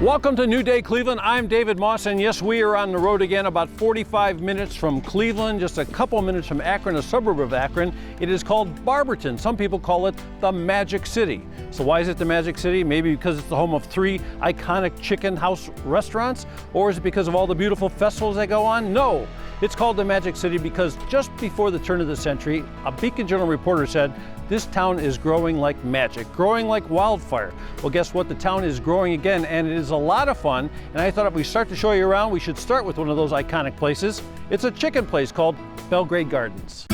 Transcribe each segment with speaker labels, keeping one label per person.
Speaker 1: Welcome to New Day Cleveland. I'm David Moss, and yes, we are on the road again, about 45 minutes from Cleveland, just a couple minutes from Akron, a suburb of Akron. It is called Barberton. Some people call it the Magic City. So why is it the Magic City? Maybe because it's the home of 3 iconic chicken house restaurants? Or is it because of all the beautiful festivals that go on? No. It's called the Magic City because just before the turn of the century, a Beacon Journal reporter said, this town is growing like magic, growing like wildfire. Well, guess what? The town is growing again, and it is a lot of fun. And I thought if we start to show you around, we should start with one of those iconic places. It's a chicken place called Belgrade Gardens.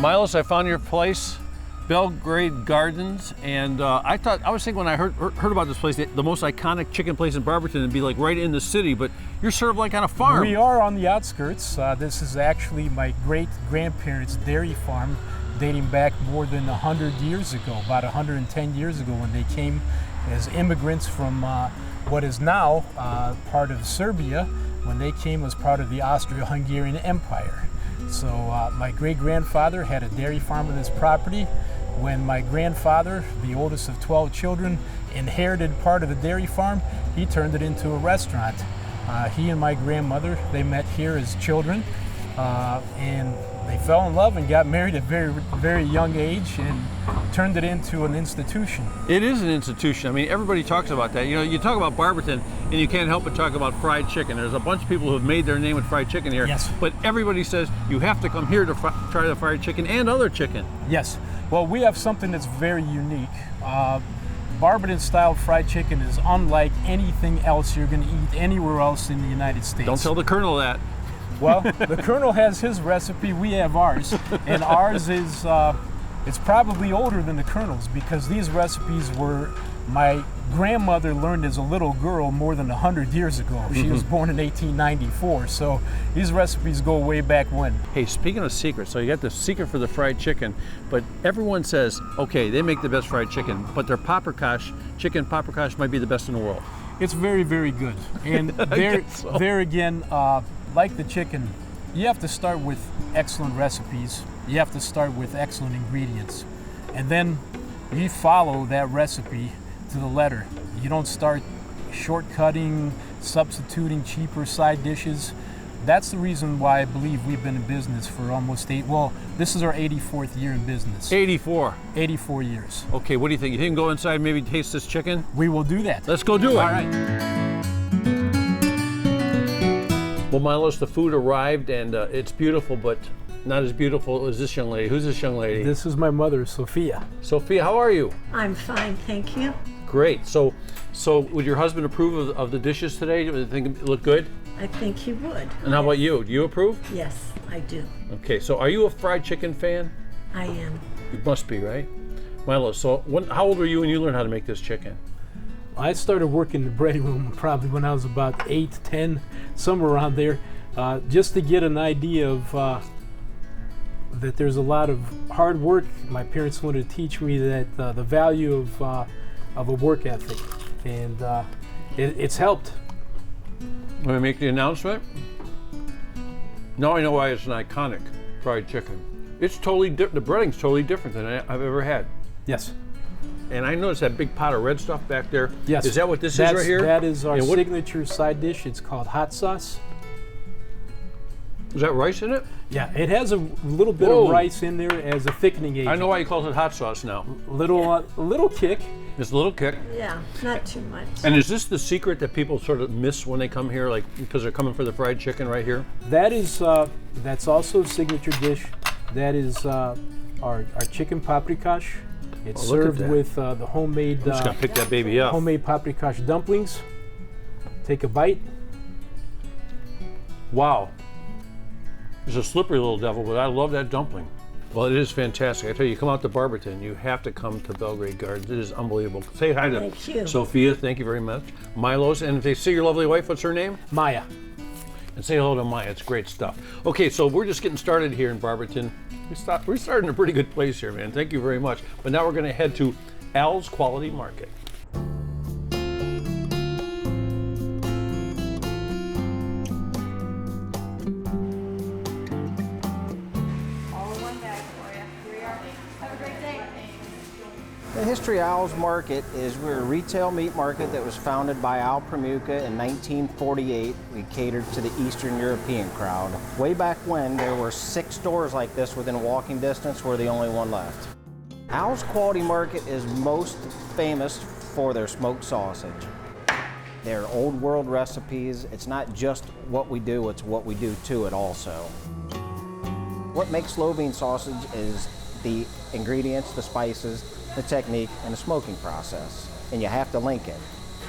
Speaker 1: Milos, I found your place, Belgrade Gardens, and I was thinking when I heard about this place, the most iconic chicken place in Barberton would be like right in the city, but you're sort of like on a farm.
Speaker 2: We are on the outskirts. This is actually my great-grandparents' dairy farm, dating back more than 100 years ago, about 110 years ago, when they came as immigrants from what is now part of Serbia, when they came as part of the Austro-Hungarian Empire. So my great-grandfather had a dairy farm on this property. When my grandfather, the oldest of 12 children, inherited part of the dairy farm, he turned it into a restaurant. He and my grandmother, they met here as children, and they fell in love and got married at a very, very young age and turned it into an institution.
Speaker 1: It is an institution. I mean, everybody talks about that. You know, you talk about Barberton, and you can't help but talk about fried chicken. There's a bunch of people who have made their name with fried chicken here.
Speaker 2: Yes.
Speaker 1: But everybody says you have to come here to try the fried chicken and other chicken.
Speaker 2: Yes. Well, we have something that's very unique. Barberton-style fried chicken is unlike anything else you're going to eat anywhere else in the United States.
Speaker 1: Don't tell the Colonel that.
Speaker 2: Well, the Colonel has his recipe, we have ours, and ours is it's probably older than the Colonel's because these recipes were my grandmother learned as a little girl more than 100 years ago. She was born in 1894, so these recipes go way back when.
Speaker 1: Hey, speaking of secrets, so you got the secret for the fried chicken, but everyone says, okay, they make the best fried chicken, but their chicken paprikash might be the best in the world.
Speaker 2: It's very, very good. And there again, like the chicken, you have to start with excellent recipes. You have to start with excellent ingredients. And then you follow that recipe to the letter. You don't start shortcutting, substituting cheaper side dishes. That's the reason why I believe we've been in business for almost this is our 84th year in business.
Speaker 1: 84
Speaker 2: years.
Speaker 1: Okay, what do you think? You think we can go inside and maybe taste this chicken?
Speaker 2: We will do that.
Speaker 1: Let's go do it.
Speaker 2: All right.
Speaker 1: Well, Milos, the food arrived and it's beautiful, but not as beautiful as this young lady. Who's this young lady?
Speaker 2: This is my mother, Sophia.
Speaker 1: Sophia, how are you?
Speaker 3: I'm fine, thank you.
Speaker 1: Great. So would your husband approve of the dishes today? Do you think it looked good?
Speaker 3: I think he would.
Speaker 1: And how about you? Do you approve?
Speaker 3: Yes, I do.
Speaker 1: Okay, so are you a fried chicken fan?
Speaker 3: I am.
Speaker 1: You must be, right? Milos, so how old were you when you learned how to make this chicken?
Speaker 2: I started working in the bread room probably when I was about 8, 10, somewhere around there, just to get an idea of that there's a lot of hard work. My parents wanted to teach me that the value of a work ethic, and it's helped.
Speaker 1: Want to make the announcement? Now I know why it's an iconic fried chicken. It's totally different. The breading's totally different than I've ever had.
Speaker 2: Yes.
Speaker 1: And I noticed that big pot of red stuff back there.
Speaker 2: Yes.
Speaker 1: Is that what this is right here?
Speaker 2: That is our signature side dish. It's called hot sauce.
Speaker 1: Is that rice in it?
Speaker 2: Yeah, it has a little bit of rice in there as a thickening agent.
Speaker 1: I know why he calls it hot sauce now.
Speaker 2: Little kick.
Speaker 1: Just a little kick.
Speaker 3: Yeah, not too much.
Speaker 1: And is this the secret that people sort of miss when they come here, like because they're coming for the fried chicken right here?
Speaker 2: That is, that's also a signature dish. That is our chicken paprikash. It's served with the homemade.
Speaker 1: I'm just gonna pick that baby up.
Speaker 2: Homemade paprikash dumplings. Take a bite.
Speaker 1: Wow. It's a slippery little devil, but I love that dumpling. Well, it is fantastic. I tell you, come out to Barberton, you have to come to Belgrade Gardens. It is unbelievable. Say hi to
Speaker 3: Thank you.
Speaker 1: Sophia. Thank you very much. Milos, and if they see your lovely wife, what's her name?
Speaker 2: Maya.
Speaker 1: And say hello to Maya. It's great stuff. Okay, so we're just getting started here in Barberton. We're starting in a pretty good place here, man. Thank you very much. But now we're going to head to Al's Quality Market.
Speaker 4: history of Al's Market is we're a retail meat market that was founded by Al Pramuka in 1948. We catered to the Eastern European crowd. Way back when, there were 6 stores like this within walking distance. We're the only one left. Al's Quality Market is most famous for their smoked sausage. They're old world recipes. It's not just what we do, it's what we do to it also. What makes Slovene sausage is the ingredients, the spices, the technique, and the smoking process. And you have to link it.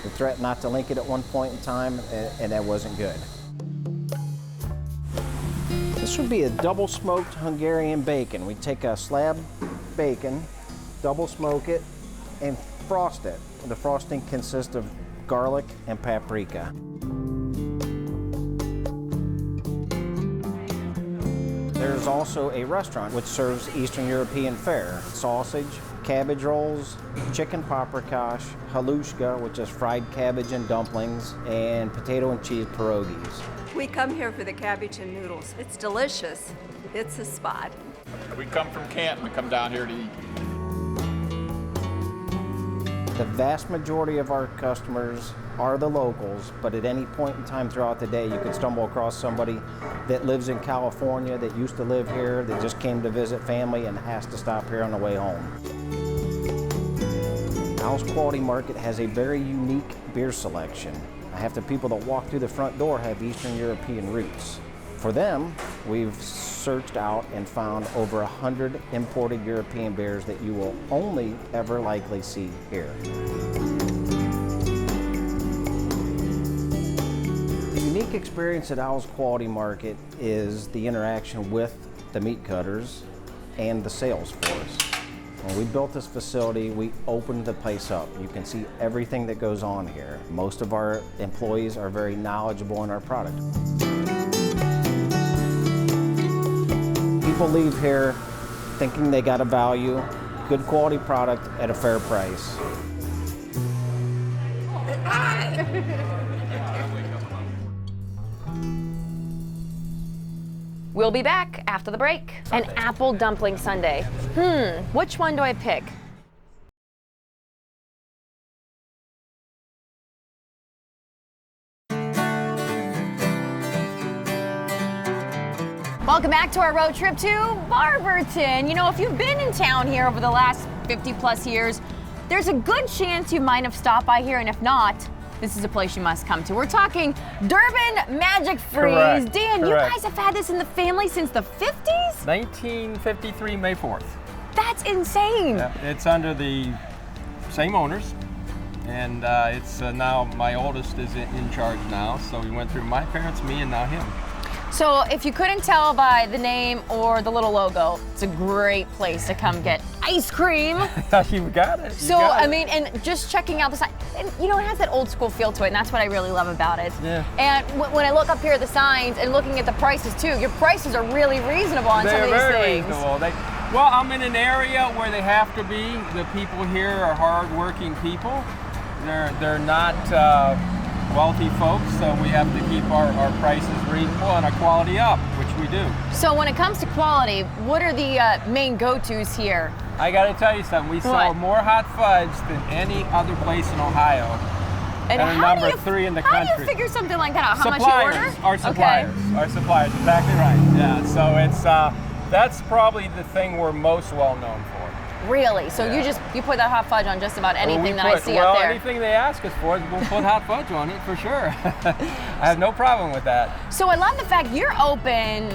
Speaker 4: We threatened not to link it at one point in time, and that wasn't good. This would be a double smoked Hungarian bacon. We take a slab bacon, double smoke it, and frost it. The frosting consists of garlic and paprika. There's also a restaurant which serves Eastern European fare. Sausage, cabbage rolls, chicken paprikash, halushka, which is fried cabbage and dumplings, and potato and cheese pierogies.
Speaker 5: We come here for the cabbage and noodles. It's delicious. It's a spot.
Speaker 6: We come from Canton to come down here to eat.
Speaker 4: The vast majority of our customers are the locals, but at any point in time throughout the day, you could stumble across somebody that lives in California, that used to live here, that just came to visit family and has to stop here on the way home. Al's Quality Market has a very unique beer selection. Half the people that walk through the front door have Eastern European roots. For them, we've searched out and found over 100 imported European beers that you will only ever likely see here. The unique experience at Al's Quality Market is the interaction with the meat cutters and the sales force. When we built this facility, we opened the place up. You can see everything that goes on here. Most of our employees are very knowledgeable in our product. People leave here thinking they got a value, good quality product at a fair price.
Speaker 7: We'll be back after the break. An apple dumpling sundae. Which one do I pick? Welcome back to our road trip to Barberton. You know, if you've been in town here over the last 50 plus years, there's a good chance you might have stopped by here, and if not, this is a place you must come to. We're talking Durbin Magic Freeze.
Speaker 8: Correct.
Speaker 7: Dan,
Speaker 8: Correct.
Speaker 7: you guys have had this in the family since the 50s?
Speaker 8: 1953, May 4th.
Speaker 7: That's insane.
Speaker 8: Yeah, it's under the same owners, and it's now my oldest is in charge now. So we went through my parents, me, and now him.
Speaker 7: So if you couldn't tell by the name or the little logo, it's a great place to come get ice cream.
Speaker 8: You've got it.
Speaker 7: So, I mean, and just checking out the sign, and you know, it has that old school feel to it, and that's what I really love about it.
Speaker 8: Yeah.
Speaker 7: And when I look up here at the signs and looking at the prices too, your prices are really reasonable on some of these
Speaker 8: They're very
Speaker 7: things.
Speaker 8: reasonable. Well, I'm in an area where they have to be. The people here are hard-working people. They're not wealthy folks, so we have to keep our prices reasonable and our quality up, which we do.
Speaker 7: So when it comes to quality, what are the main go-tos here?
Speaker 8: I got to tell you something. We sell more hot fudge than any other place in Ohio.
Speaker 7: And
Speaker 8: we're
Speaker 7: how
Speaker 8: number
Speaker 7: do you,
Speaker 8: 3 in the
Speaker 7: how
Speaker 8: country.
Speaker 7: do you figure something like that out? How
Speaker 8: Suppliers,
Speaker 7: much you order?
Speaker 8: our suppliers,
Speaker 7: Okay.
Speaker 8: our suppliers, exactly right. Yeah, so it's that's probably the thing we're most well known for.
Speaker 7: Really? So you put that hot fudge on just about anything that I see
Speaker 8: well,
Speaker 7: up there?
Speaker 8: anything they ask us for, we'll put hot fudge on it for sure. I have no problem with that.
Speaker 7: So I love the fact you're open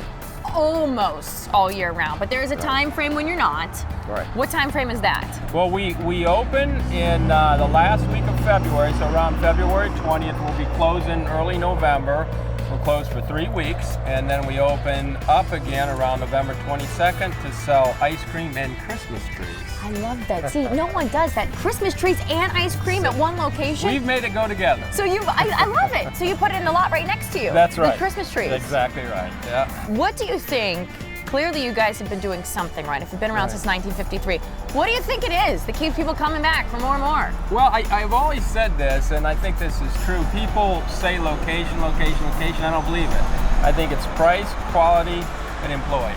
Speaker 7: almost all year round, but there is a time frame when you're not.
Speaker 8: Right.
Speaker 7: What time frame is that?
Speaker 8: Well, we open in the last week of February, so around February 20th, we'll be closing early November. We're closed for 3 weeks, and then we open up again around November 22nd to sell ice cream and Christmas trees.
Speaker 7: I love that. See, no one does that. Christmas trees and ice cream at one location.
Speaker 8: We've made it go together.
Speaker 7: So I love it. So you put it in the lot right next to you.
Speaker 8: That's right.
Speaker 7: The Christmas trees.
Speaker 8: Exactly right, yeah.
Speaker 7: What do you think? Clearly you guys have been doing something right. If you've been around since 1953, what do you think it is that keeps people coming back for more and more?
Speaker 8: Well, I've always said this, and I think this is true. People say location, location, location. I don't believe it. I think it's price, quality, and employees.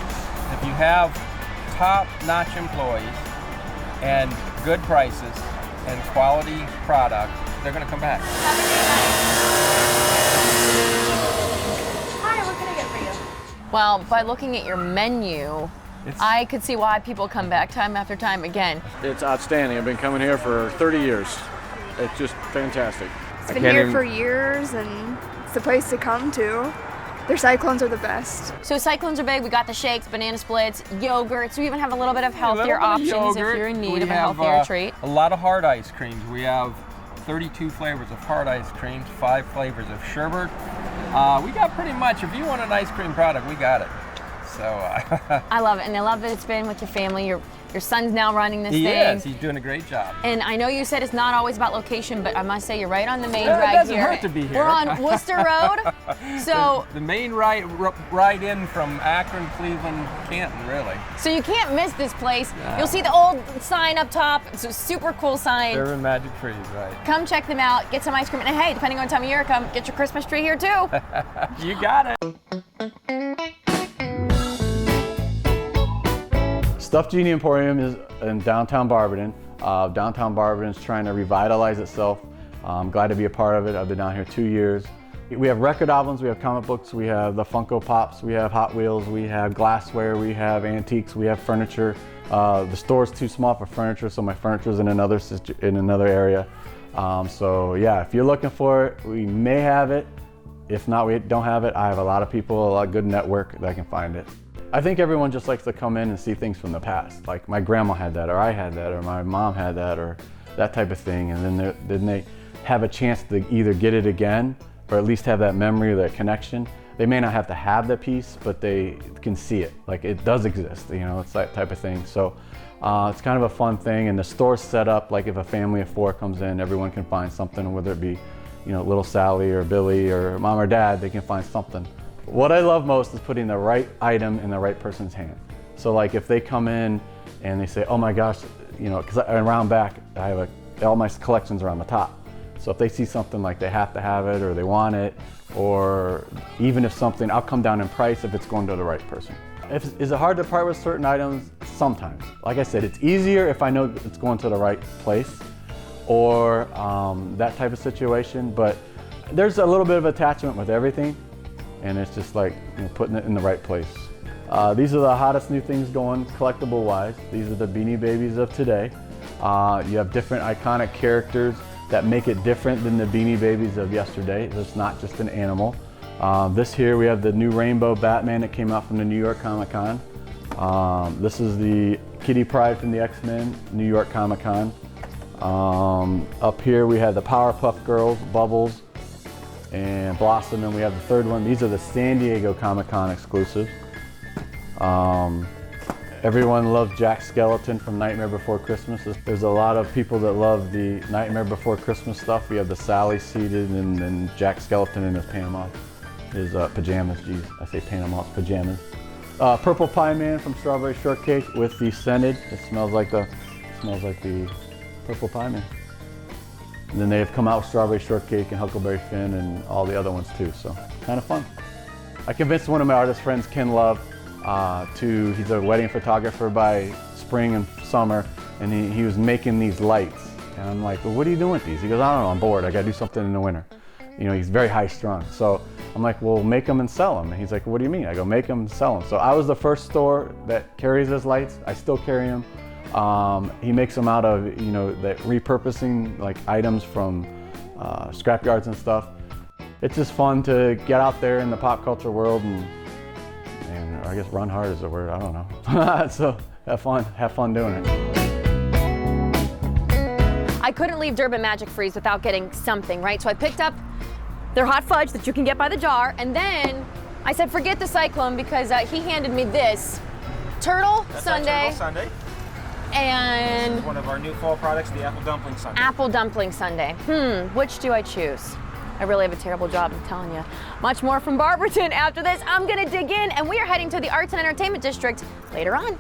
Speaker 8: If you have top-notch employees and good prices, and quality product, they're going to come back.
Speaker 7: Hi, what can I get for you? Well, by looking at your menu, I could see why people come back time after time again.
Speaker 9: It's outstanding. I've been coming here for 30 years. It's just fantastic.
Speaker 10: It's been here for years, and it's the place to come to. Their cyclones are the best.
Speaker 7: So cyclones are big. We got the shakes, banana splits, yogurts. We even have a little bit of healthier options if you're in need of a healthier treat.
Speaker 8: A lot of hard ice creams. We have 32 flavors of hard ice creams, 5 flavors of sherbet. We got pretty much, if you want an ice cream product, we got it. So
Speaker 7: I love it, and I love that it's been with your family. Your son's now running this thing.
Speaker 8: He is. He's doing a great job.
Speaker 7: And I know you said it's not always about location, but I must say you're right on the main
Speaker 8: It
Speaker 7: drag
Speaker 8: doesn't
Speaker 7: here.
Speaker 8: hurt to be here.
Speaker 7: We're on Wooster Road. So
Speaker 8: the main ride in from Akron, Cleveland, Canton, really.
Speaker 7: So you can't miss this place. You'll see the old sign up top. It's a super cool sign.
Speaker 8: Durbin Magic Freeze, right.
Speaker 7: Come check them out. Get some ice cream. And hey, depending on the time of year, come get your Christmas tree here too.
Speaker 8: You got it.
Speaker 9: Stuffed Genie Emporium is in downtown Barberton. Downtown Barberton is trying to revitalize itself. I'm glad to be a part of it. I've been down here 2 years. We have record albums, we have comic books, we have the Funko Pops, we have Hot Wheels, we have glassware, we have antiques, we have furniture. The store's too small for furniture, so my furniture is in another area. So yeah, if you're looking for it, we may have it. If not, we don't have it. I have a lot of people, a lot of good network that can find it. I think everyone just likes to come in and see things from the past. Like my grandma had that, or I had that, or my mom had that, or that type of thing. And then they have a chance to either get it again, or at least have that memory or that connection. They may not have to have the piece, but they can see it. Like it does exist, you know, it's that type of thing. So it's kind of a fun thing. And the store's set up like if a family of 4 comes in, everyone can find something, whether it be, you know, little Sally or Billy or mom or dad, they can find something. What I love most is putting the right item in the right person's hand. So like if they come in and they say, oh my gosh, you know, because around back, I have all my collections are on the top. So if they see something like they have to have it or they want it, or even if something, I'll come down in price if it's going to the right person. Is it hard to part with certain items? Sometimes. Like I said, it's easier if I know it's going to the right place or that type of situation, but there's a little bit of attachment with everything. And it's just like, you know, putting it in the right place. These are the hottest new things going collectible wise. These are the Beanie Babies of today. You have different iconic characters that make it different than the Beanie Babies of yesterday. It's not just an animal. This here we have the new Rainbow Batman that came out from the New York Comic Con. This is the Kitty Pryde from the X-Men New York Comic Con. Up here we have the Powerpuff Girls, Bubbles, and Blossom, and we have the third one. These are the San Diego Comic-Con exclusives. Everyone loves Jack Skellington from Nightmare Before Christmas. There's a lot of people that love the Nightmare Before Christmas stuff. We have the Sally seated and then Jack Skellington in his Panama, his pajamas, geez, I say Panama, it's pajamas. Purple Pie Man from Strawberry Shortcake with the scented. It smells like the Purple Pie Man. And then they have come out with Strawberry Shortcake and Huckleberry Finn and all the other ones too, so kind of fun. I convinced one of my artist friends, Ken Love, he's a wedding photographer by spring and summer, and he was making these lights. And I'm like, well, what are you doing with these? He goes, I don't know, I'm bored, I gotta do something in the winter. You know, he's very high strung. So I'm like, well, make them and sell them. And he's like, what do you mean? I go, make them and sell them. So I was the first store that carries his lights. I still carry them. He makes them out of, you know, that repurposing like items from scrap yards and stuff. It's just fun to get out there in the pop culture world and I guess run hard is the word, I don't know. So have fun doing it.
Speaker 7: I couldn't leave Durbin Magic Freeze without getting something, right? So I picked up their hot fudge that you can get by the jar, and then I said forget the Cyclone because he handed me this turtle sundae.
Speaker 11: Turtle sundae.
Speaker 7: And
Speaker 11: this is one of our new fall products, the apple dumpling sundae.
Speaker 7: Apple dumpling sundae. Which do I choose? I really have a terrible job, I'm telling you. Much more from Barberton after this. I'm gonna dig in, and we are heading to the Arts and Entertainment District later on.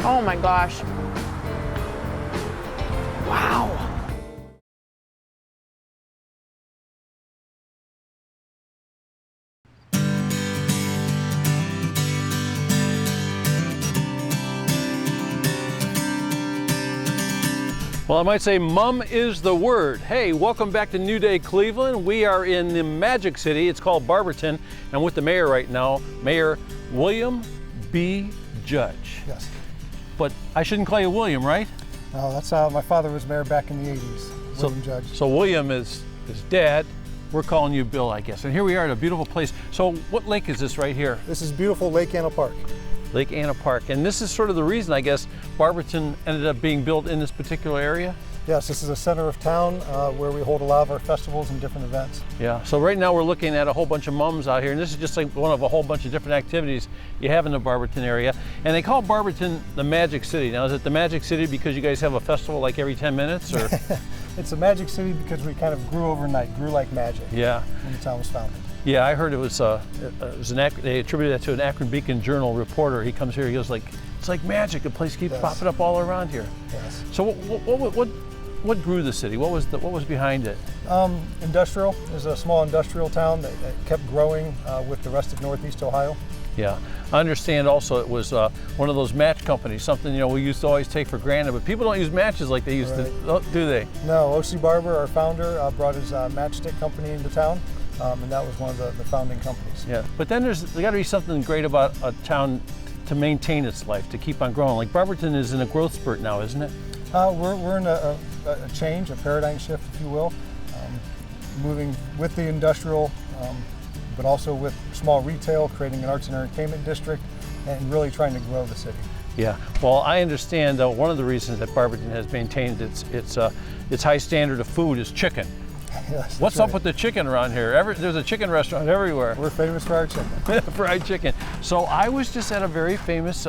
Speaker 7: Oh my gosh. Wow.
Speaker 1: Well, I might say mum is the word. Hey, welcome back to New Day Cleveland. We are in the Magic City. It's called Barberton. I'm with the mayor right now, Mayor William B. Judge.
Speaker 12: Yes.
Speaker 1: But I shouldn't call you William, right?
Speaker 12: No, that's how my father was mayor back in the 80s, William Judge.
Speaker 1: So William is dad. We're calling you Bill, I guess. And here we are at a beautiful place. So what lake is this right here?
Speaker 12: This is beautiful Lake Anna Park.
Speaker 1: Lake Anna Park. And this is sort of the reason, I guess, Barberton ended up being built in this particular area?
Speaker 12: Yes, this is the center of town where we hold a lot of our festivals and different events.
Speaker 1: Yeah, so right now we're looking at a whole bunch of mums out here, and this is just like one of a whole bunch of different activities you have in the Barberton area. And they call Barberton the Magic City. Now, is it the Magic City because you guys have a festival like every 10 minutes? Or?
Speaker 12: It's a Magic City because we kind of grew overnight, grew like magic.
Speaker 1: Yeah.
Speaker 12: When the town was founded.
Speaker 1: Yeah, I heard it was they attributed that to an Akron Beacon Journal reporter. He comes here, he goes like, it's like magic. The place keeps popping up all around here.
Speaker 12: Yes.
Speaker 1: So what grew the city? What was behind it?
Speaker 12: Industrial. There's a small industrial town that kept growing with the rest of Northeast Ohio.
Speaker 1: Yeah, I understand also it was one of those match companies, something we used to always take for granted, but people don't use matches like they used to, do they?
Speaker 12: No, O.C. Barber, our founder, brought his matchstick company into town, and that was one of the founding companies.
Speaker 1: Yeah, but then there's got to be something great about a town to maintain its life, to keep on growing. Like Barberton is in a growth spurt now, isn't it?
Speaker 12: We're in a change, a paradigm shift, if you will, moving with the industrial, but also with small retail, creating an arts and entertainment district, and really trying to grow the city.
Speaker 1: Yeah, well, I understand one of the reasons that Barberton has maintained its high standard of food is chicken.
Speaker 12: Yes,
Speaker 1: what's up with the chicken around here? There's a chicken restaurant everywhere.
Speaker 12: We're famous for our chicken.
Speaker 1: Fried chicken. So I was just at a very famous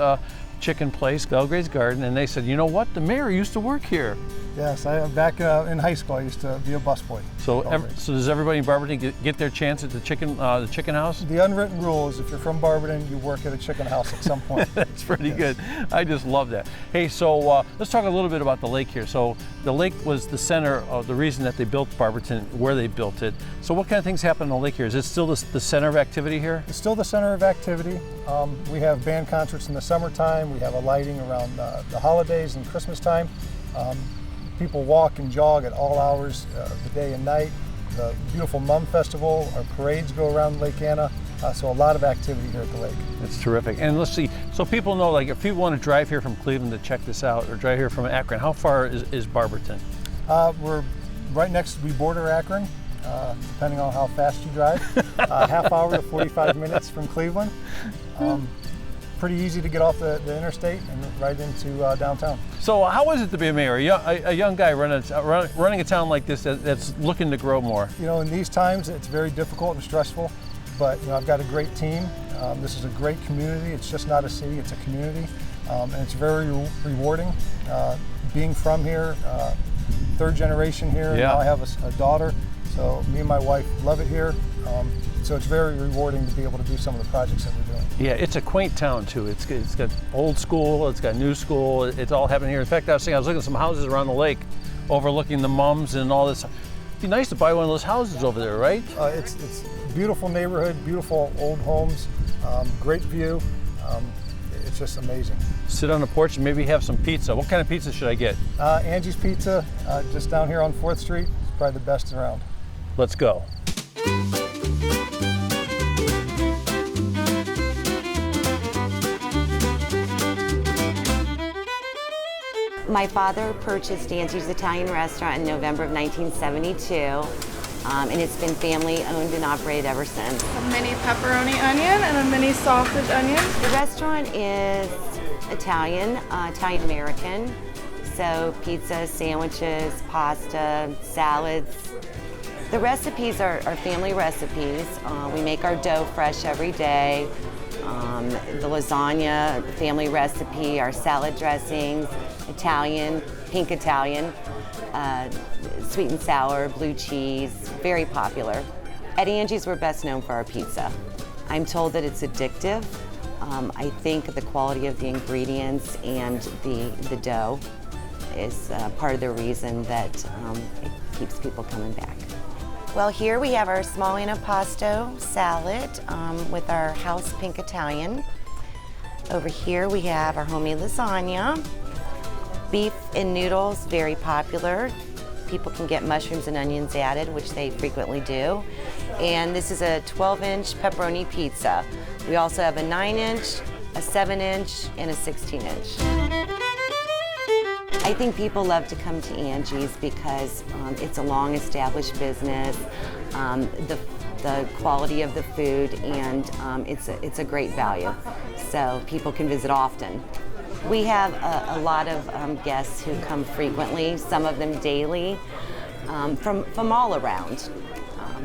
Speaker 1: chicken place, Belgrade Gardens, and they said, you know what? The mayor used to work here.
Speaker 12: Yes, back in high school, I used to be a busboy.
Speaker 1: So does everybody in Barberton get their chance at the chicken house?
Speaker 12: The unwritten rule is if you're from Barberton, you work at a chicken house at some point.
Speaker 1: That's pretty good. I just love that. Hey, so let's talk a little bit about the lake here. So the lake was the center of the reason that they built Barberton, where they built it. So what kind of things happen on the lake here? Is it still the center of activity here?
Speaker 12: It's still the center of activity. We have band concerts in the summertime. We have a lighting around the holidays and Christmas time. People walk and jog at all hours of the day and night. The beautiful Mum Festival, our parades go around Lake Anna, so a lot of activity here at the lake.
Speaker 1: That's terrific. And let's see, so people know, like if people want to drive here from Cleveland to check this out, or drive here from Akron, how far is Barberton?
Speaker 12: We're right next, we border Akron, depending on how fast you drive. Half hour to 45 minutes from Cleveland. Pretty easy to get off the interstate and right into downtown.
Speaker 1: So how is it to be a mayor, a young guy running a town like this that's looking to grow more?
Speaker 12: In these times it's very difficult and stressful, but I've got a great team. This is a great community. It's just not a city, it's a community, and it's very rewarding. Being from here, third generation here,
Speaker 1: yeah.
Speaker 12: Now I have a daughter, so me and my wife love it here. So it's very rewarding to be able to do some of the projects that we're doing.
Speaker 1: Yeah, it's a quaint town too. It's got old school, it's got new school, it's all happening here. In fact, I was looking at some houses around the lake overlooking the mums and all this. It'd be nice to buy one of those houses over there, right?
Speaker 12: It's a beautiful neighborhood, beautiful old homes, great view. It's just amazing.
Speaker 1: Sit on the porch and maybe have some pizza. What kind of pizza should I get?
Speaker 12: Angie's Pizza, just down here on 4th Street. It's probably the best around.
Speaker 1: Let's go.
Speaker 13: My father purchased Angie's Italian Restaurant in November of 1972, and it's been family owned and operated ever since.
Speaker 14: A mini pepperoni onion and a mini sausage onion.
Speaker 13: The restaurant is Italian, Italian-American, so pizza, sandwiches, pasta, salads. The recipes are family recipes. We make our dough fresh every day. The lasagna, family recipe, our salad dressings, Italian, pink Italian, sweet and sour, blue cheese, very popular. At Angie's, we're best known for our pizza. I'm told that it's addictive. I think the quality of the ingredients and the dough is part of the reason that it keeps people coming back. Well, here we have our small antipasto salad with our house pink Italian. Over here we have our homemade lasagna. Beef and noodles, very popular. People can get mushrooms and onions added, which they frequently do. And this is a 12-inch pepperoni pizza. We also have a 9-inch, a 7-inch, and a 16-inch. I think people love to come to Angie's because it's a long-established business, the quality of the food, and it's a great value. So people can visit often. We have a lot of guests who come frequently, some of them daily, from all around,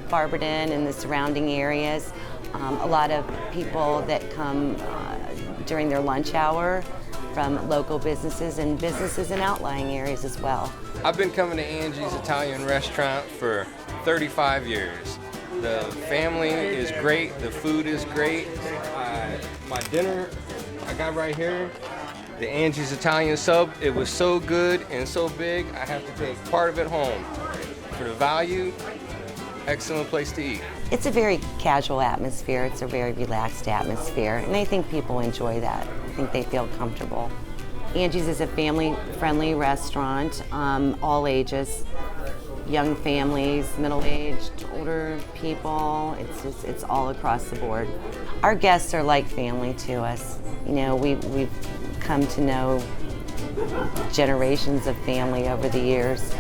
Speaker 13: Barberton and the surrounding areas. A lot of people that come during their lunch hour from local businesses and businesses in outlying areas as well.
Speaker 15: I've been coming to Angie's Italian restaurant for 35 years. The family is great, the food is great. My dinner I got right here, the Angie's Italian sub, it was so good and so big, I have to take part of it home. For the value, excellent place to eat.
Speaker 13: It's a very casual atmosphere, it's a very relaxed atmosphere, and I think people enjoy that. I think they feel comfortable. Angie's is a family-friendly restaurant, all ages, young families, middle-aged, older people. It's all across the board. Our guests are like family to us. You know, we've come to know generations of family over the years,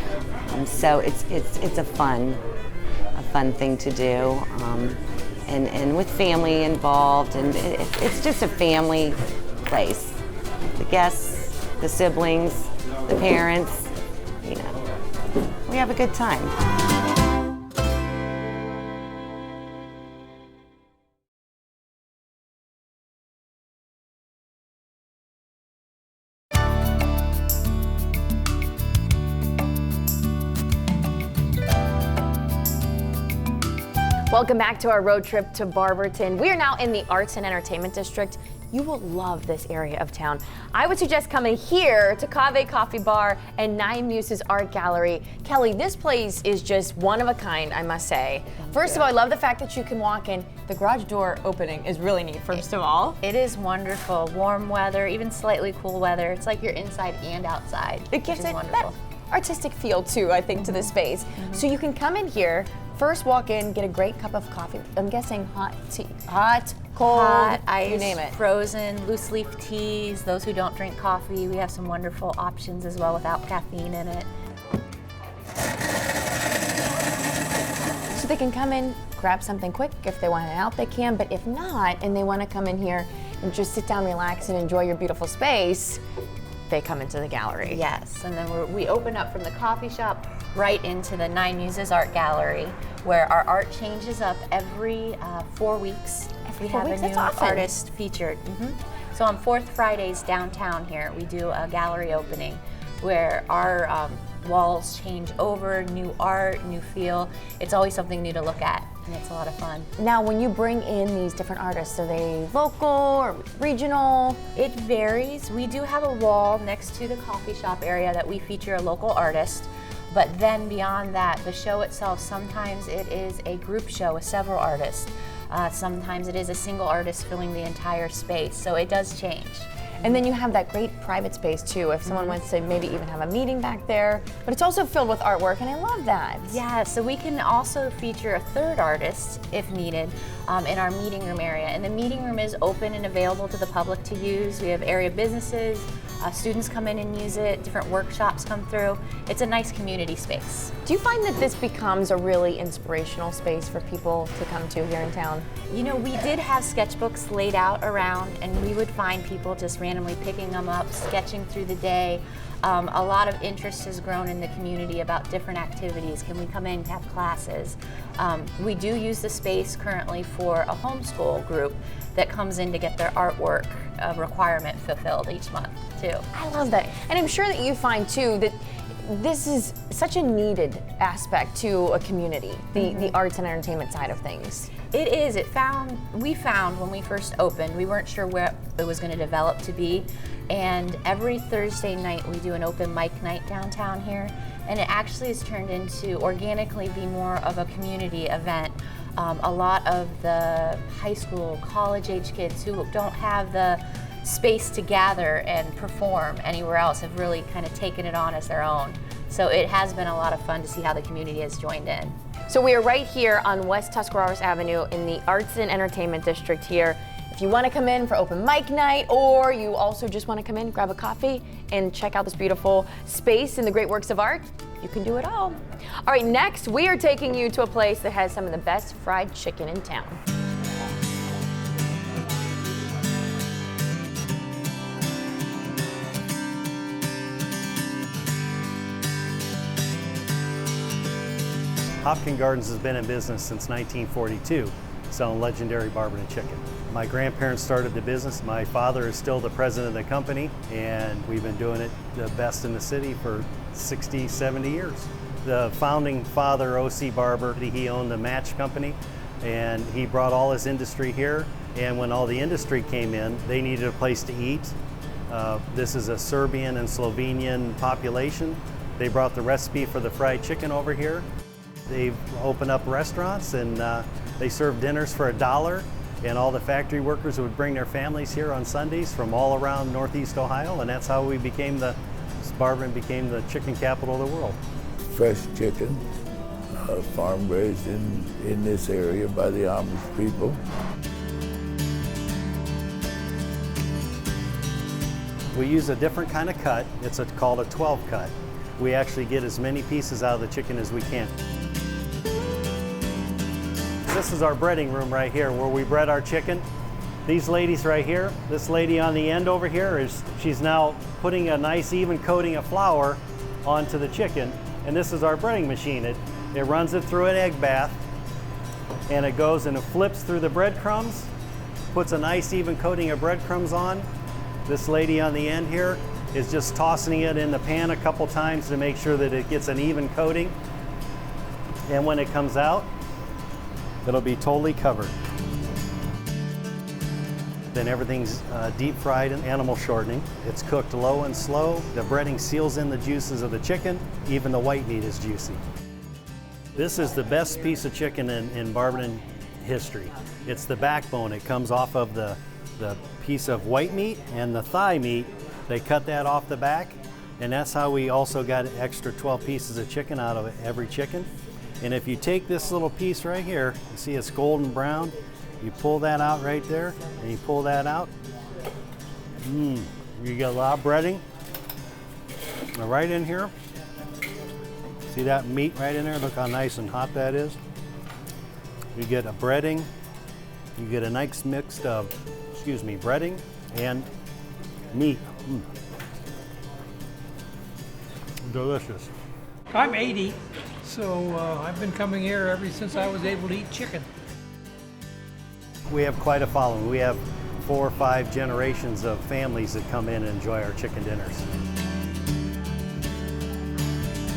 Speaker 13: so it's a fun thing to do, and with family involved, and it's just a family place. The guests, the siblings, the parents, you know, we have a good time.
Speaker 7: Welcome back to our road trip to Barberton. We are now in the Arts and Entertainment District. You will love this area of town. I would suggest coming here to Kave Coffee Bar and Muses Art Gallery. Kelly, this place is just one of a kind, I must say. First of all, I love the fact that you can walk in. The garage door opening is really neat, first of all.
Speaker 16: It is wonderful. Warm weather, even slightly cool weather. It's like you're inside and outside.
Speaker 7: It gives it that artistic feel too, I think, to the space. So you can come in here, first walk in, get a great cup of coffee. I'm guessing hot tea, cold,
Speaker 16: hot, ice,
Speaker 7: you name it.
Speaker 16: Frozen, loose leaf teas. Those who don't drink coffee, we have some wonderful options as well without caffeine in it.
Speaker 7: So they can come in, grab something quick. If they want it out, they can. But if not, and they want to come in here and just sit down, relax, and enjoy your beautiful space, they come into the gallery.
Speaker 16: Yes, and then we open up from the coffee shop right into the Muses Art Gallery, where our art changes up every 4 weeks. We have a new artist featured. So on fourth Fridays downtown here, we do a gallery opening where our walls change over, new art, new feel. It's always something new to look at, and it's a lot of fun.
Speaker 7: Now, when you bring in these different artists, are they local or regional?
Speaker 16: It varies. We do have a wall next to the coffee shop area that we feature a local artist. But then beyond that, the show itself, sometimes it is a group show with several artists. Sometimes it is a single artist filling the entire space, so it does change.
Speaker 7: And then you have that great private space too, if someone wants to maybe even have a meeting back there. But it's also filled with artwork, and I love that.
Speaker 16: Yeah, so we can also feature a third artist, if needed, in our meeting room area. And the meeting room is open and available to the public to use. We have area businesses, students come in and use it, different workshops come through. It's a nice community space.
Speaker 7: Do you find that this becomes a really inspirational space for people to come to here in town?
Speaker 16: You know, we did have sketchbooks laid out around, and we would find people just randomly picking them up, sketching through the day. A lot of interest has grown in the community about different activities. Can we come in and have classes? We do use the space currently for a homeschool group that comes in to get their artwork requirement fulfilled each month too.
Speaker 7: I love that. And I'm sure that you find too that this is such a needed aspect to a community, the arts and entertainment side of things.
Speaker 16: It is. We found when we first opened, we weren't sure where it was going to develop to be. And every Thursday night we do an open mic night downtown here. And it actually has turned into organically be more of a community event. A lot of the high school, college age kids who don't have the space to gather and perform anywhere else have really kind of taken it on as their own. So it has been a lot of fun to see how the community has joined in.
Speaker 7: So we are right here on West Tuscarawas Avenue in the Arts and Entertainment District here. If you want to come in for open mic night, or you also just want to come in, grab a coffee, and check out this beautiful space and the great works of art, you can do it all. All right, next we are taking you to a place that has some of the best fried chicken in town.
Speaker 17: Hopkins Gardens has been in business since 1942, selling legendary Barberton chicken. My grandparents started the business. My father is still the president of the company, and we've been doing it the best in the city for 60, 70 years. The founding father, O.C. Barber, he owned the match company, and he brought all his industry here. And when all the industry came in, they needed a place to eat. This is a Serbian and Slovenian population. They brought the recipe for the fried chicken over here. They've opened up restaurants, and they serve dinners for $1, and all the factory workers would bring their families here on Sundays from all around Northeast Ohio, and that's how we became Barberton became the chicken capital of the world.
Speaker 18: Fresh chicken, farm raised in this area by the Amish people.
Speaker 17: We use a different kind of cut. It's called a 12 cut. We actually get as many pieces out of the chicken as we can. This is our breading room right here where we bread our chicken. These ladies right here, this lady on the end over here, she's now putting a nice even coating of flour onto the chicken. And this is our breading machine. It runs it through an egg bath, and it goes and it flips through the breadcrumbs, puts a nice even coating of breadcrumbs on. This lady on the end here is just tossing it in the pan a couple times to make sure that it gets an even coating. And when it comes out, it'll be totally covered. Then everything's deep fried in animal shortening. It's cooked low and slow. The breading seals in the juices of the chicken. Even the white meat is juicy. This is the best piece of chicken in Barberton history. It's the backbone. It comes off of the piece of white meat and the thigh meat. They cut that off the back, and that's how we also got an extra 12 pieces of chicken out of every chicken. And if you take this little piece right here, you see it's golden brown, you pull that out right there, and you pull that out. You get a lot of breading right in here. See that meat right in there? Look how nice and hot that is. You get a breading, you get a nice mix of, breading and meat. Delicious.
Speaker 19: I'm 80, so I've been coming here ever since I was able to eat chicken.
Speaker 17: We have quite a following. We have 4 or 5 generations of families that come in and enjoy our chicken dinners.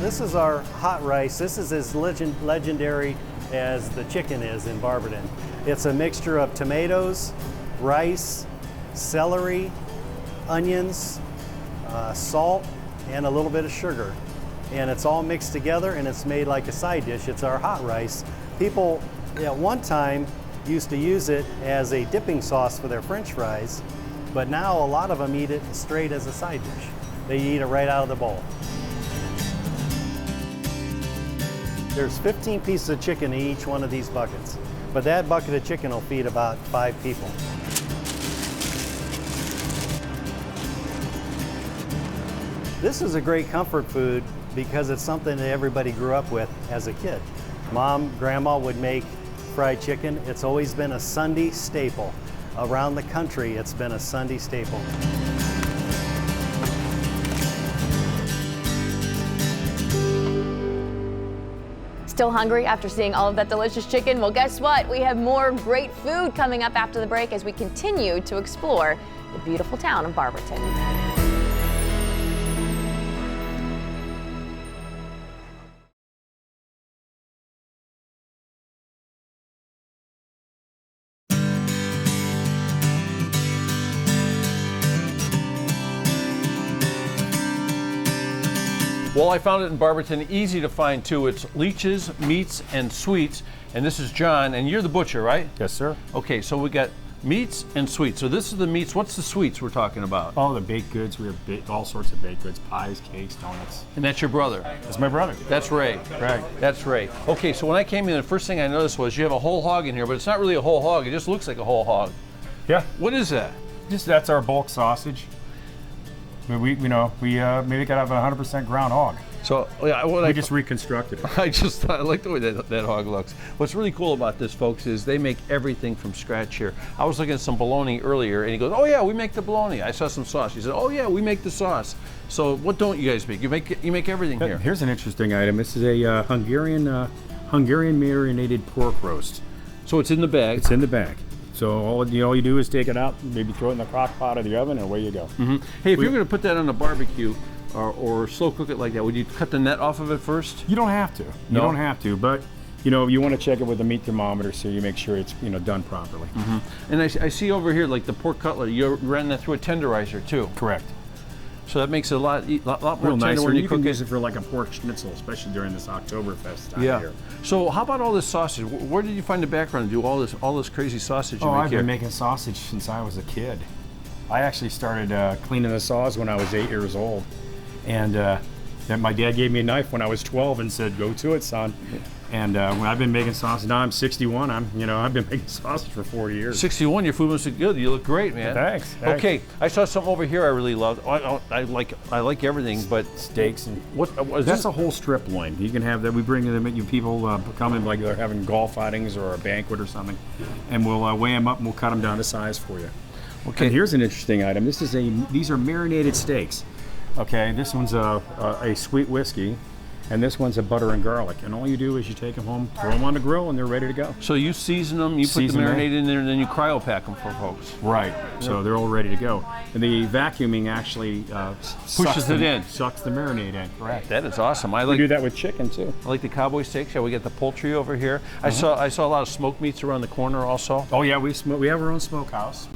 Speaker 17: This is our hot rice. This is as legendary as the chicken is in Barberton. It's a mixture of tomatoes, rice, celery, onions, salt, and a little bit of sugar. And it's all mixed together, and it's made like a side dish. It's our hot rice. People at one time used to use it as a dipping sauce for their French fries, but now a lot of them eat it straight as a side dish. They eat it right out of the bowl. There's 15 pieces of chicken in each one of these buckets, but that bucket of chicken will feed about 5 people. This is a great comfort food because it's something that everybody grew up with as a kid. Mom, grandma would make fried chicken. It's always been a Sunday staple. Around the country, it's been a Sunday staple.
Speaker 7: Still hungry after seeing all of that delicious chicken? Well, guess what? We have more great food coming up after the break as we continue to explore the beautiful town of Barberton.
Speaker 1: Well, I found it in Barberton, easy to find too. It's Leeches, Meats, and Sweets. And this is John, and you're the butcher, right?
Speaker 17: Yes, sir.
Speaker 1: Okay, so we got Meats and sweets. So this is the meats. What's the sweets we're talking about?
Speaker 11: All the baked goods. We have all sorts of baked goods, pies, cakes, donuts.
Speaker 1: And that's your brother?
Speaker 11: That's my brother.
Speaker 1: That's Ray.
Speaker 11: Right.
Speaker 1: That's Ray. Okay, so when I came in, the first thing I noticed was you have a whole hog in here, but it's not really a whole hog. It just looks like a whole hog.
Speaker 11: Yeah.
Speaker 1: What is that?
Speaker 11: That's our bulk sausage. We maybe gotta have a 100% ground hog.
Speaker 1: So yeah,
Speaker 11: we just reconstructed it.
Speaker 1: I like the way that hog looks. What's really cool about this, folks, is they make everything from scratch here. I was looking at some bologna earlier, and he goes, "Oh yeah, we make the bologna." I saw some sauce. He said, "Oh yeah, we make the sauce." So what don't you guys make? You make everything here.
Speaker 11: Here's an interesting item. This is a Hungarian marinated pork roast.
Speaker 1: So it's in the bag.
Speaker 11: It's in the bag. So all you do is take it out, maybe throw it in the crock pot of the oven, and away you go.
Speaker 1: Mm-hmm. Hey, if you're going to put that on a barbecue or slow cook it like that, would you cut the net off of it first?
Speaker 11: You don't have to. You don't have to, but you want to check it with a meat thermometer so you make sure it's done properly.
Speaker 1: Mm-hmm. And I see over here like the pork cutlet. You ran that through a tenderizer too.
Speaker 11: Correct.
Speaker 1: So that makes it a lot more
Speaker 11: real
Speaker 1: tender
Speaker 11: nice.
Speaker 1: when
Speaker 11: you
Speaker 1: cook
Speaker 11: can
Speaker 1: it.
Speaker 11: use it for like a pork schnitzel, especially during this Oktoberfest time of year.
Speaker 1: So how about all this sausage? Where did you find the background to do all this crazy sausage you make
Speaker 11: I've
Speaker 1: here?
Speaker 11: been making sausage since I was a kid. I actually started cleaning the saws when I was 8 years old, and then my dad gave me a knife when I was 12 and said, "Go to it, son." And when I've been making sausage, now I'm 61. I've been making sausage for 40 years.
Speaker 1: 61, your food must be good. You look great, man.
Speaker 11: Thanks.
Speaker 1: Okay, I saw something over here I really loved. I like everything, but
Speaker 11: steaks and
Speaker 1: what?
Speaker 11: That's a whole strip loin. You can have that. We bring them. You people come in like they're having golf outings or a banquet or something, and we'll weigh them up and we'll cut them down to size for you. Okay. And here's an interesting item. These are marinated steaks. Okay, this one's a sweet whiskey. And this one's a butter and garlic. And all you do is you take them home, throw them on the grill, and they're ready to go.
Speaker 1: So you season them, you put the marinade in there, and then you cryo pack them for folks.
Speaker 11: Right. So they're all ready to go. And the vacuuming actually
Speaker 1: pushes it in.
Speaker 11: Sucks the marinade in. Correct.
Speaker 1: That is awesome.
Speaker 11: We do that with chicken too.
Speaker 1: I like the cowboy steaks. Yeah, we get the poultry over here. I saw a lot of smoked meats around the corner also.
Speaker 11: Oh yeah, we have our own smokehouse.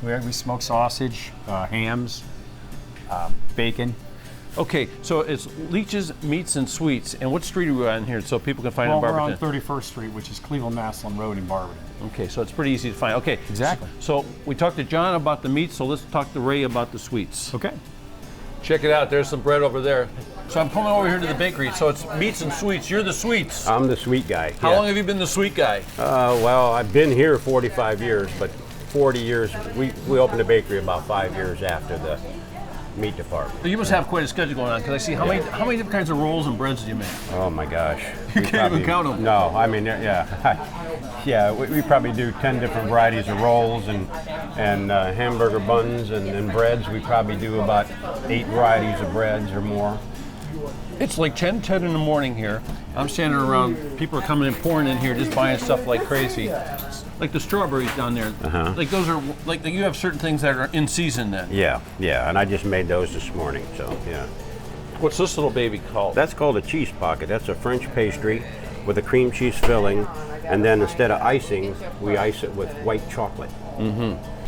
Speaker 11: We smoke sausage, hams, bacon.
Speaker 1: Okay, so it's Leeches, Meats, and Sweets. And what street are we on here so people can find it in Barberton?
Speaker 4: We're on 31st Street, which is Cleveland-Massillon Road in Barberton.
Speaker 1: Okay, so it's pretty easy to find. Okay,
Speaker 4: exactly.
Speaker 1: So we talked to John about the meats, so let's talk to Ray about the sweets.
Speaker 4: Okay.
Speaker 1: Check it out, there's some bread over there. So I'm coming over here to the bakery, so it's meats and sweets. You're the sweets.
Speaker 20: I'm the sweet guy.
Speaker 1: How long have you been the sweet guy?
Speaker 20: Well, I've been here 45 years, but 40 years, we opened a bakery about 5 years after the meat department.
Speaker 1: You must have quite a schedule going on, because I see how many different kinds of rolls and breads do you make?
Speaker 20: Oh my gosh.
Speaker 1: You can't even count them.
Speaker 20: No, I mean, yeah. We probably do 10 different varieties of rolls and hamburger buns and breads. We probably do about 8 varieties of breads or more.
Speaker 1: It's like 10 in the morning here. I'm standing around, people are coming in, pouring in here, just buying stuff like crazy. Like the strawberries down there. Like those are, like you have certain things that are in season then.
Speaker 20: Yeah, and I just made those this morning, so yeah.
Speaker 1: What's this little baby called?
Speaker 20: That's called a cheese pocket. That's a French pastry with a cream cheese filling, and then instead of icing, we ice it with white chocolate.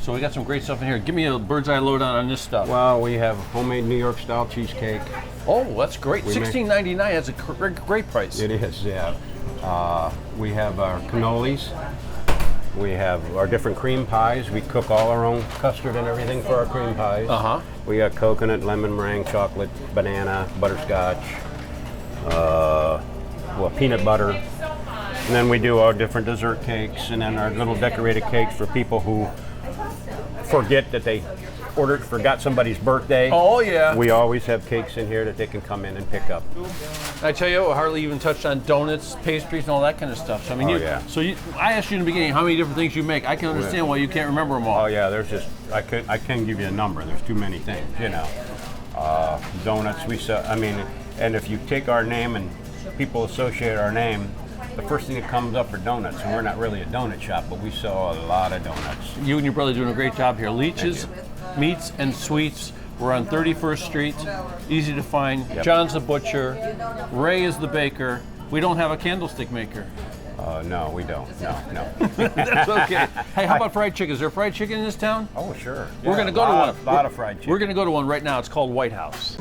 Speaker 1: So we got some great stuff in here. Give me a bird's eye lowdown on this stuff.
Speaker 20: Well, we have homemade New York style cheesecake.
Speaker 1: Oh, that's great. $16.99, that's a great price.
Speaker 20: It is, yeah. We have our cannolis. We have our different cream pies. We cook all our own custard and everything for our cream pies. We got coconut, lemon meringue, chocolate, banana, butterscotch, peanut butter. And then we do our different dessert cakes and then our little decorated cakes for people who forget that they forgot somebody's birthday.
Speaker 1: Oh yeah.
Speaker 20: We always have cakes in here that they can come in and pick up.
Speaker 1: I tell you, I hardly even touched on donuts, pastries, and all that kind of stuff. So I mean, I asked you in the beginning how many different things you make. I can understand why you can't remember them all.
Speaker 20: Oh yeah, there's just I can't give you a number. There's too many things, you know. Donuts we sell. I mean, and if you take our name and people associate our name, the first thing that comes up are donuts, and we're not really a donut shop, but we sell a lot of donuts.
Speaker 1: You and your brother are doing a great job here. Leeches, Meats and Sweets. We're on 31st Street, easy to find.
Speaker 20: Yep.
Speaker 1: John's the butcher. Ray is the baker. We don't have a candlestick maker.
Speaker 20: No, we don't. No.
Speaker 1: That's okay. Hey, how about fried chicken? Is there fried chicken in this town?
Speaker 20: Oh, sure.
Speaker 1: We're going to go to one.
Speaker 20: A lot of fried chicken.
Speaker 1: We're going to go to one right now. It's called White House.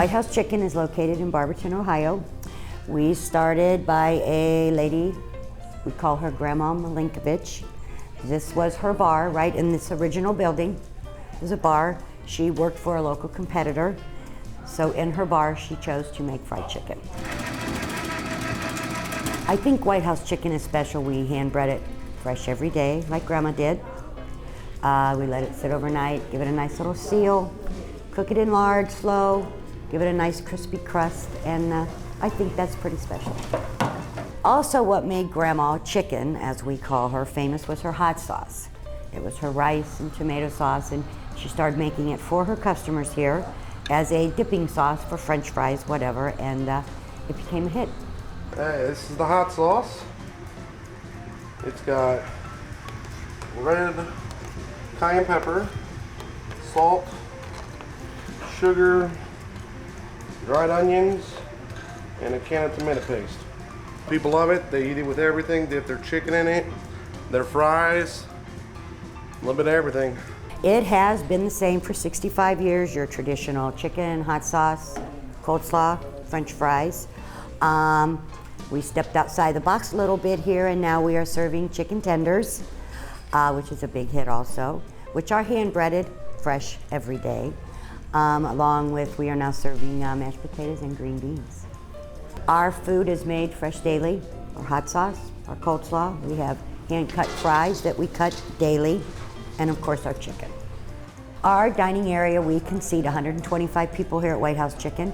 Speaker 21: White House Chicken is located in Barberton, Ohio. We started by a lady, we call her Grandma Malinkovich. This was her bar right in this original building. It was a bar. She worked for a local competitor. So in her bar, she chose to make fried chicken. I think White House Chicken is special. We hand bread it fresh every day, like Grandma did. We let it sit overnight, give it a nice little seal, cook it in lard, slow, give it a nice crispy crust, and I think that's pretty special. Also, what made Grandma Chicken, as we call her, famous was her hot sauce. It was her rice and tomato sauce, and she started making it for her customers here as a dipping sauce for French fries, whatever, and it became a hit.
Speaker 22: Hey, this is the hot sauce. It's got red cayenne pepper, salt, sugar, dried onions, and a can of tomato paste. People love it. They eat it with everything. Dip their chicken in it, their fries, a little bit of everything.
Speaker 21: It has been the same for 65 years, your traditional chicken, hot sauce, coleslaw, French fries. We stepped outside the box a little bit here, and now we are serving chicken tenders, which is a big hit also, which are hand-breaded, fresh every day, along with we are now serving mashed potatoes and green beans. Our food is made fresh daily, our hot sauce, our coleslaw. We have hand-cut fries that we cut daily, and of course our chicken. Our dining area, we can seat 125 people here at White House Chicken.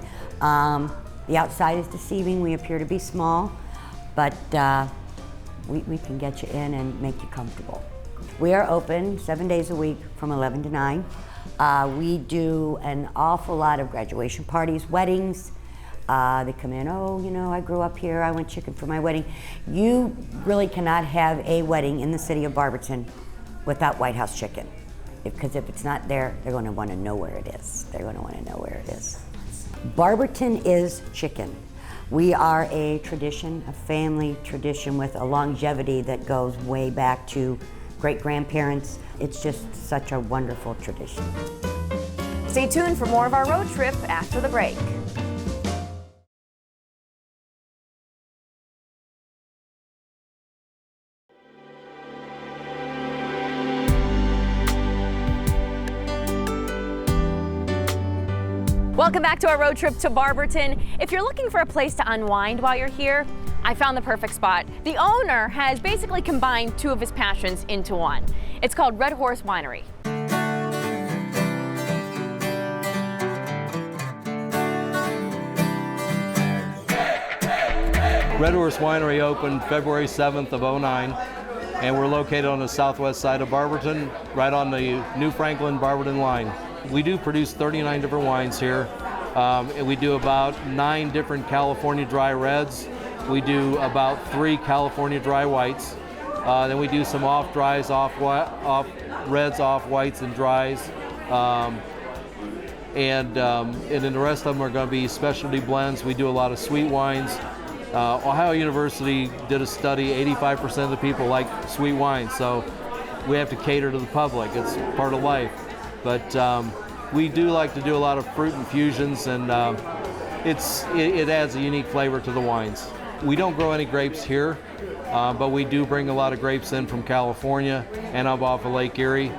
Speaker 21: The outside is deceiving. We appear to be small, but we can get you in and make you comfortable. We are open 7 days a week from 11 to 9. We do an awful lot of graduation parties, weddings. They come in, oh, you know, I grew up here, I went chicken for my wedding. You really cannot have a wedding in the city of Barberton without White House Chicken. Because if it's not there, they're going to want to know where it is. They're going to want to know where it is. Barberton is chicken. We are a tradition, a family tradition with a longevity that goes way back to great-grandparents. It's just such a wonderful tradition.
Speaker 7: Stay tuned for more of our road trip after the break. Welcome back to our road trip to Barberton. If you're looking for a place to unwind while you're here, I found the perfect spot. The owner has basically combined two of his passions into one. It's called Horse Winery.
Speaker 23: Horse Winery opened February 7th of '09, and we're located on the southwest side of Barberton, right on the New Franklin-Barberton line. We do produce 39 different wines here, and we do about 9 different California dry reds. We do about 3 California dry whites. Then we do some off dries, off reds, off whites, and dries. And then the rest of them are going to be specialty blends. We do a lot of sweet wines. Ohio University did a study, 85% of the people like sweet wines, so we have to cater to the public. It's part of life. But we do like to do a lot of fruit infusions, and it adds a unique flavor to the wines. We don't grow any grapes here, but we do bring a lot of grapes in from California and up off of Lake Erie,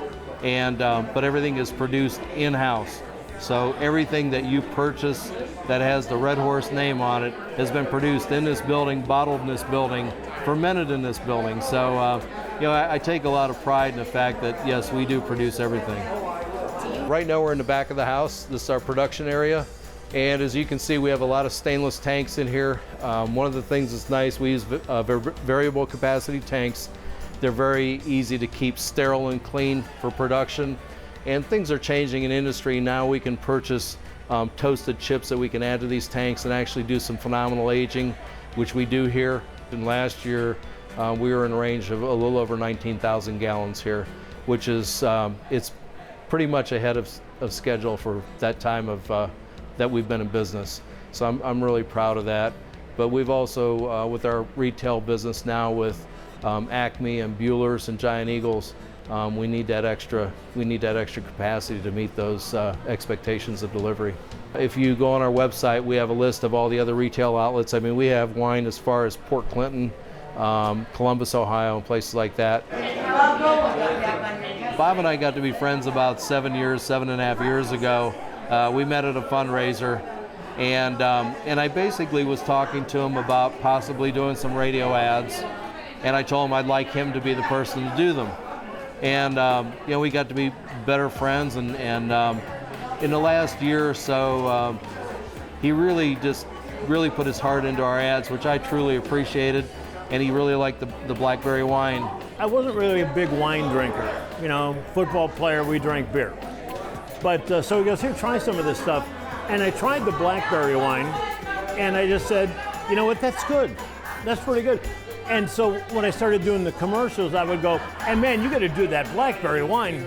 Speaker 23: and but everything is produced in-house. So everything that you purchase that has the Red Horse name on it has been produced in this building, bottled in this building, fermented in this building. So you know, I take a lot of pride in the fact that yes, we do produce everything. Right now we're in the back of the house. This is our production area. And as you can see, we have a lot of stainless tanks in here. One of the things that's nice, we use variable capacity tanks. They're very easy to keep sterile and clean for production. And things are changing in industry. Now we can purchase toasted chips that we can add to these tanks and actually do some phenomenal aging, which we do here. And last year, we were in a range of a little over 19,000 gallons here, which is, it's pretty much ahead of schedule for that time of that we've been in business. So I'm really proud of that. But we've also, with our retail business now with Acme and Buehler's and Giant Eagles, we need that extra capacity to meet those expectations of delivery. If you go on our website, we have a list of all the other retail outlets. I mean, we have wine as far as Port Clinton, Columbus, Ohio, and places like that. Bob and I got to be friends about 7.5 years ago. We met at a fundraiser, and I basically was talking to him about possibly doing some radio ads, and I told him I'd like him to be the person to do them. And you know, we got to be better friends, and in the last year or so, he really put his heart into our ads, which I truly appreciated, and he really liked the blackberry wine.
Speaker 2: I wasn't really a big wine drinker. You know, football player, we drank beer. But so he goes, here, try some of this stuff. And I tried the blackberry wine, and I just said, you know what, that's good. That's pretty good. And so when I started doing the commercials, I would go, hey man, you got to do that blackberry wine.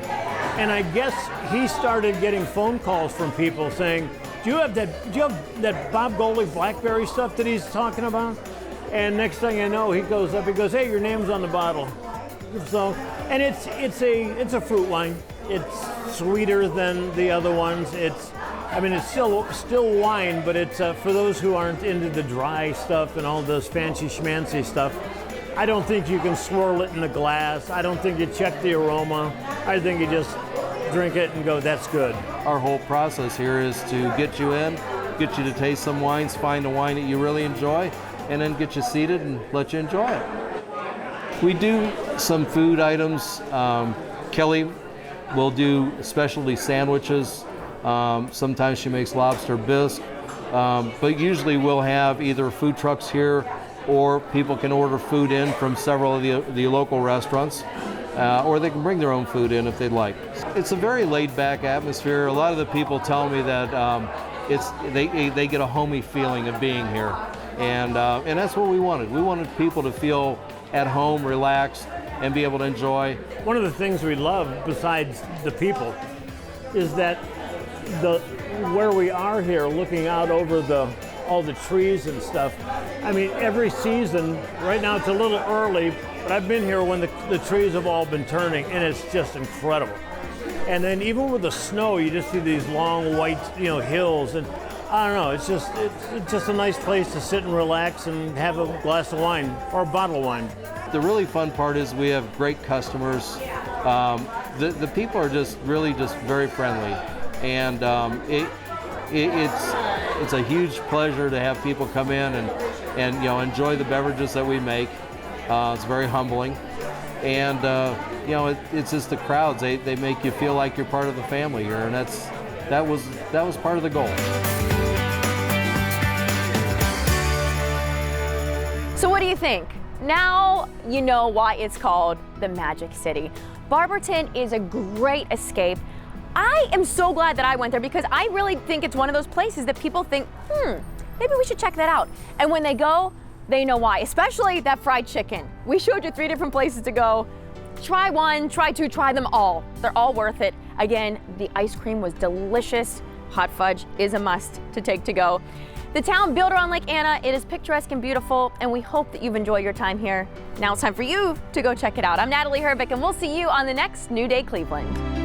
Speaker 2: And I guess he started getting phone calls from people saying, do you have that Bob Golick blackberry stuff that he's talking about? And next thing I know, he goes up, he goes, hey, your name's on the bottle. So, and it's a fruit wine. It's sweeter than the other ones. It's still wine, but it's for those who aren't into the dry stuff and all this fancy schmancy stuff. I don't think you can swirl it in a glass. I don't think you check the aroma. I think you just drink it and go, that's good.
Speaker 23: Our whole process here is to get you in, get you to taste some wines, find a wine that you really enjoy, and then get you seated and let you enjoy it. We do some food items. Kelly will do specialty sandwiches. Sometimes she makes lobster bisque, but usually we'll have either food trucks here, or people can order food in from several of the local restaurants, or they can bring their own food in if they'd like. It's a very laid-back atmosphere. A lot of the people tell me that they get a homey feeling of being here, and that's what we wanted. We wanted people to feel at home, relaxed, and be able to enjoy.
Speaker 2: One of the things we love, besides the people, is that where we are here, looking out over all the trees and stuff. I mean, every season, right now it's a little early, but I've been here when the trees have all been turning, and it's just incredible. And then even with the snow, you just see these long white, hills, and I don't know, it's just a nice place to sit and relax and have a glass of wine or a bottle of wine.
Speaker 23: The really fun part is we have great customers. The people are just very friendly, and it's a huge pleasure to have people come in and enjoy the beverages that we make. It's very humbling, and it's just the crowds. They make you feel like you're part of the family here, and that was part of the goal.
Speaker 7: So what do you think? Now you know why it's called the Magic City. Barberton is a great escape. I am so glad that I went there, because I really think it's one of those places that people think, maybe we should check that out. And when they go, they know why, especially that fried chicken. We showed you 3 different places to go. Try one, try two, try them all. They're all worth it. Again, the ice cream was delicious. Hot fudge is a must to take to go. The town built around Lake Anna, it is picturesque and beautiful, and we hope that you've enjoyed your time here. Now it's time for you to go check it out. I'm Natalie Herbeck, and we'll see you on the next New Day Cleveland.